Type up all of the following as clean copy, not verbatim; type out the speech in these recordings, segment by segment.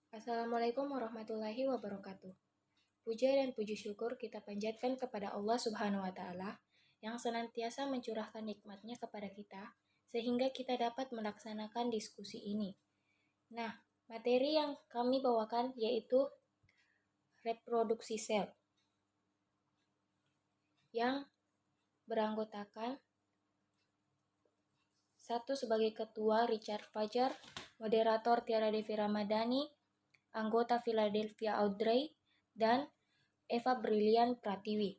Assalamualaikum warahmatullahi wabarakatuh. Puja dan puji syukur kita panjatkan kepada Allah Subhanahu wa Ta'ala yang senantiasa mencurahkan nikmat-Nya kepada kita, sehingga kita dapat melaksanakan diskusi ini. Nah, materi yang kami bawakan yaitu reproduksi sel yang beranggotakan satu sebagai ketua Richard Fajar, moderator Tiara Devi Ramadhani, anggota Philadelphia Audrey, dan Eva Brilian Pratiwi.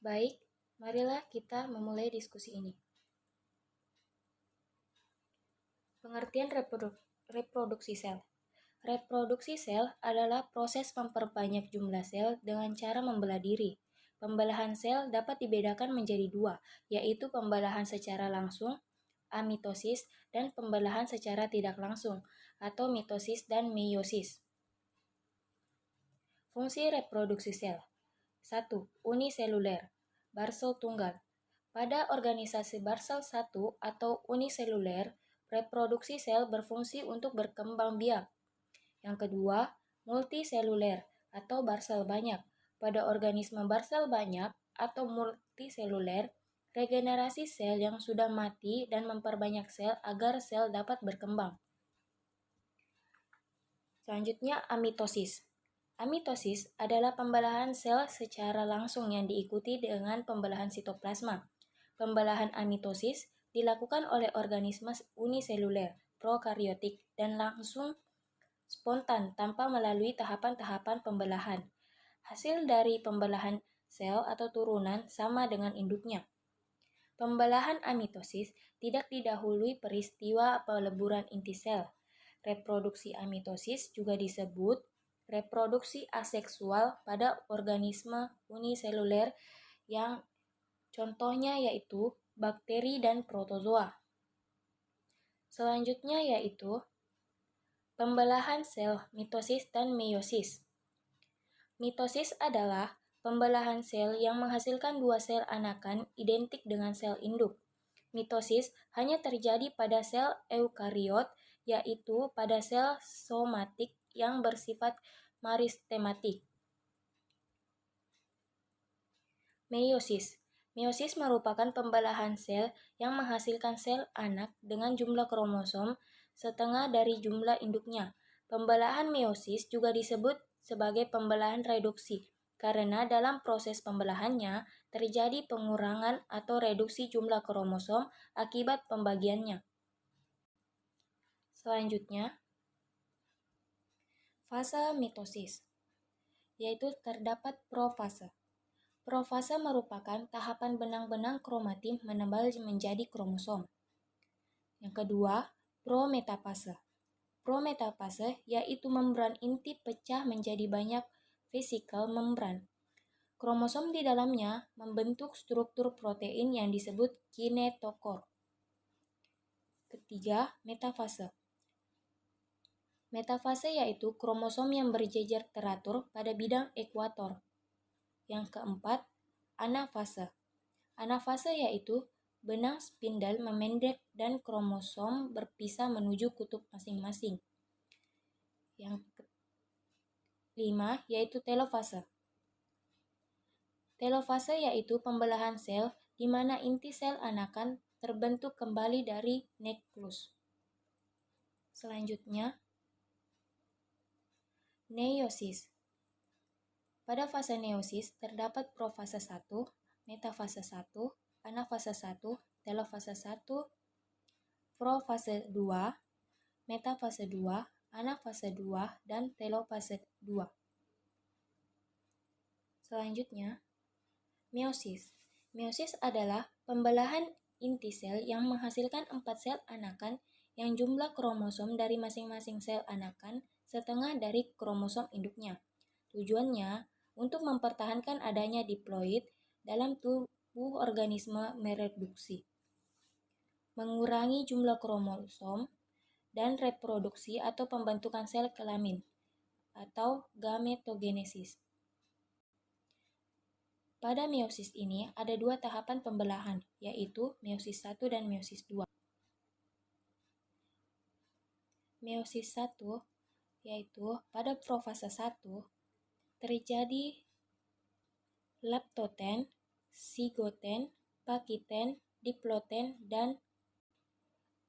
Baik, marilah kita memulai diskusi ini. Pengertian reproduksi sel. Reproduksi sel adalah proses memperbanyak jumlah sel dengan cara membelah diri. Pembelahan sel dapat dibedakan menjadi dua, yaitu pembelahan secara langsung, amitosis, dan pembelahan secara tidak langsung, atau mitosis dan meiosis. Fungsi reproduksi sel. 1. Uniseluler. Barsel tunggal. Pada organisasi barsel 1 atau uniseluler, reproduksi sel berfungsi untuk berkembang biak. Yang kedua, multiseluler atau barsel banyak. Pada organisme barsel banyak atau multiseluler, regenerasi sel yang sudah mati dan memperbanyak sel agar sel dapat berkembang. Selanjutnya, amitosis. Amitosis adalah pembelahan sel secara langsung yang diikuti dengan pembelahan sitoplasma. Pembelahan amitosis dilakukan oleh organisme uniseluler, prokariotik, dan langsung spontan tanpa melalui tahapan-tahapan pembelahan. Hasil dari pembelahan sel atau turunan sama dengan induknya. Pembelahan amitosis tidak didahului peristiwa peleburan inti sel. Reproduksi amitosis juga disebut reproduksi aseksual pada organisme uniseluler yang contohnya yaitu bakteri dan protozoa. Selanjutnya yaitu pembelahan sel mitosis dan meiosis. Mitosis adalah pembelahan sel yang menghasilkan dua sel anakan identik dengan sel induk. Mitosis hanya terjadi pada sel eukariot, yaitu pada sel somatik yang bersifat meristematik. Meiosis. Meiosis merupakan pembelahan sel yang menghasilkan sel anak dengan jumlah kromosom setengah dari jumlah induknya. Pembelahan meiosis juga disebut sebagai pembelahan reduksi, karena dalam proses pembelahannya terjadi pengurangan atau reduksi jumlah kromosom akibat pembagiannya. Selanjutnya, fase mitosis, yaitu terdapat profase. Profase merupakan tahapan benang-benang kromatin menebal menjadi kromosom. Yang kedua, prometafase. Prometafase yaitu membran inti pecah menjadi banyak vesikel membran. Kromosom di dalamnya membentuk struktur protein yang disebut kinetokor. Ketiga, metafase. Metafase yaitu kromosom yang berjejer teratur pada bidang ekuator. Yang keempat, anafase. Anafase yaitu benang spindel memendek dan kromosom berpisah menuju kutub masing-masing. Yang kelima yaitu telofase. Telofase yaitu pembelahan sel di mana inti sel anakan terbentuk kembali dari nukleus. Selanjutnya, meiosis. Pada fase meiosis terdapat profase 1, metafase 1, anafase 1, telofase 1, profase 2, metafase 2, anafase 2, dan telofase 2. Selanjutnya, meiosis. Meiosis adalah pembelahan inti sel yang menghasilkan 4 sel anakan yang jumlah kromosom dari masing-masing sel anakan setengah dari kromosom induknya. Tujuannya untuk mempertahankan adanya diploid dalam tubuh organisme mereduksi, mengurangi jumlah kromosom, dan reproduksi atau pembentukan sel kelamin atau gametogenesis. Pada meiosis ini ada dua tahapan pembelahan, yaitu meiosis 1 dan meiosis 2. meiosis 1, yaitu pada profase 1 terjadi leptoten, sigoten, pakiten, diploten, dan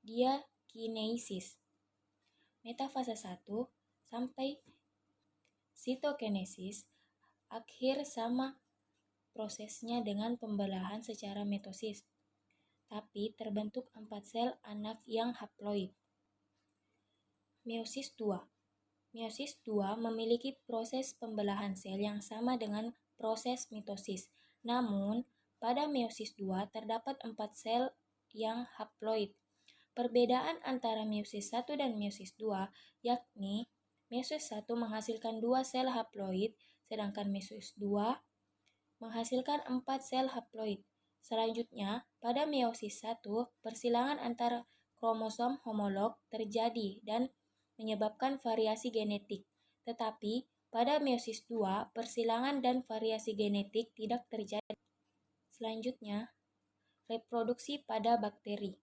diakinesis. Metafase 1 sampai sitokinesis akhir sama prosesnya dengan pembelahan secara mitosis, tapi terbentuk 4 sel anak yang haploid. Meiosis 2. Meiosis 2 memiliki proses pembelahan sel yang sama dengan proses mitosis. Namun, pada meiosis 2 terdapat 4 sel yang haploid. Perbedaan antara meiosis 1 dan meiosis 2 yakni meiosis 1 menghasilkan 2 sel haploid, sedangkan meiosis 2 menghasilkan 4 sel haploid. Selanjutnya, pada meiosis 1, persilangan antara kromosom homolog terjadi dan menyebabkan variasi genetik. Tetapi, pada meiosis 2, persilangan dan variasi genetik tidak terjadi. Selanjutnya, reproduksi pada bakteri.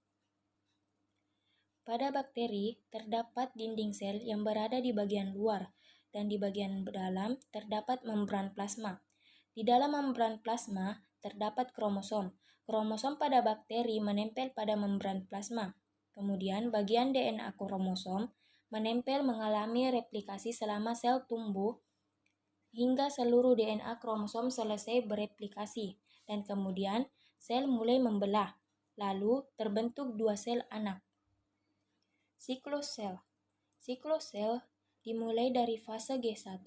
Pada bakteri, terdapat dinding sel yang berada di bagian luar, dan di bagian dalam terdapat membran plasma. Di dalam membran plasma terdapat kromosom. Kromosom pada bakteri menempel pada membran plasma. Kemudian, bagian DNA kromosom menempel mengalami replikasi selama sel tumbuh hingga seluruh DNA kromosom selesai bereplikasi, dan kemudian sel mulai membelah, lalu terbentuk 2 sel anak. Siklus sel. Siklus sel dimulai dari fase G1,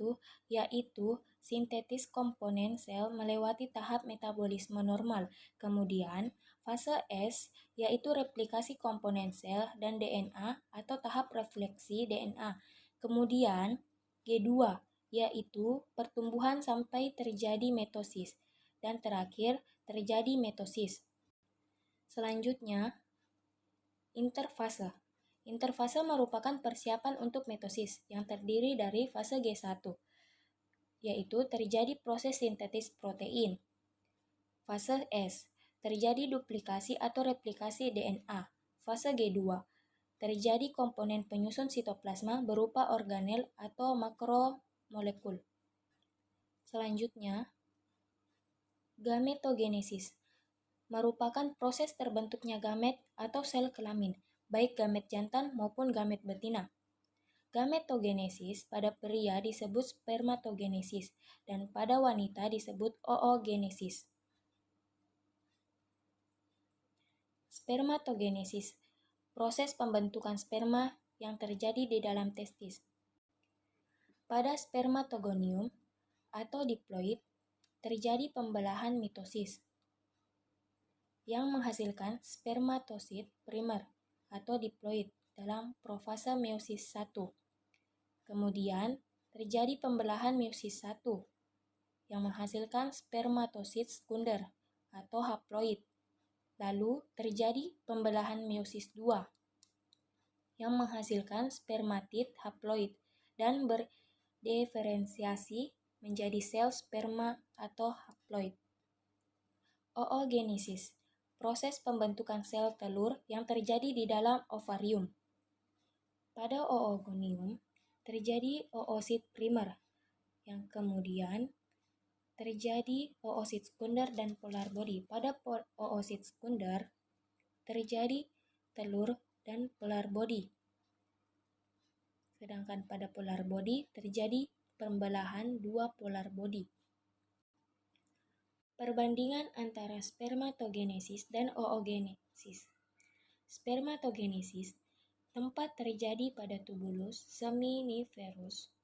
yaitu sintetis komponen sel melewati tahap metabolisme normal. Kemudian, fase S, yaitu replikasi komponen sel dan DNA atau tahap refleksi DNA. Kemudian, G2, yaitu pertumbuhan sampai terjadi mitosis. Dan terakhir, terjadi mitosis. Selanjutnya, interfase. Interfase merupakan persiapan untuk mitosis yang terdiri dari fase G1, yaitu terjadi proses sintetis protein. Fase S, terjadi duplikasi atau replikasi DNA. Fase G2, terjadi komponen penyusun sitoplasma berupa organel atau makromolekul. Selanjutnya, gametogenesis merupakan proses terbentuknya gamet atau sel kelamin, baik gamet jantan maupun gamet betina. Gametogenesis pada pria disebut spermatogenesis dan pada wanita disebut oogenesis. Spermatogenesis, proses pembentukan sperma yang terjadi di dalam testis. Pada spermatogonium atau diploid terjadi pembelahan mitosis yang menghasilkan spermatosit primer atau diploid dalam profase meiosis 1. Kemudian, terjadi pembelahan meiosis 1 yang menghasilkan spermatosit sekunder atau haploid. Lalu, terjadi pembelahan meiosis 2 yang menghasilkan spermatid haploid dan berdiferensiasi menjadi sel sperma atau haploid. Oogenesis, proses pembentukan sel telur yang terjadi di dalam ovarium. Pada oogonium, terjadi oosit primer, yang kemudian terjadi oosit sekunder dan polar body. Pada oosit sekunder, terjadi telur dan polar body. Sedangkan pada polar body terjadi pembelahan 2 polar body. Perbandingan antara spermatogenesis dan oogenesis. Spermatogenesis tempat terjadi pada tubulus seminiferus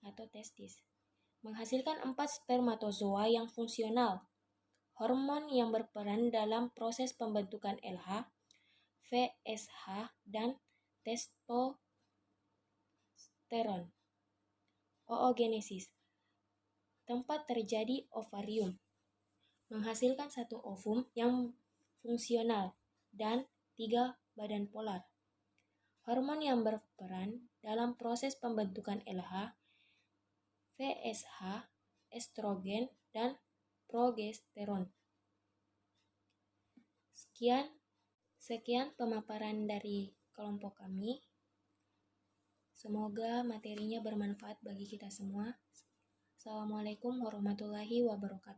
atau testis, menghasilkan 4 spermatozoa yang fungsional. Hormon yang berperan dalam proses pembentukan LH, VSH, dan testosteron. Oogenesis, tempat terjadi ovarium, menghasilkan 1 ovum yang fungsional dan 3 badan polar. Hormon yang berperan dalam proses pembentukan LH, VSH, estrogen, dan progesteron. Sekian pemaparan dari kelompok kami. Semoga materinya bermanfaat bagi kita semua. Assalamualaikum warahmatullahi wabarakatuh.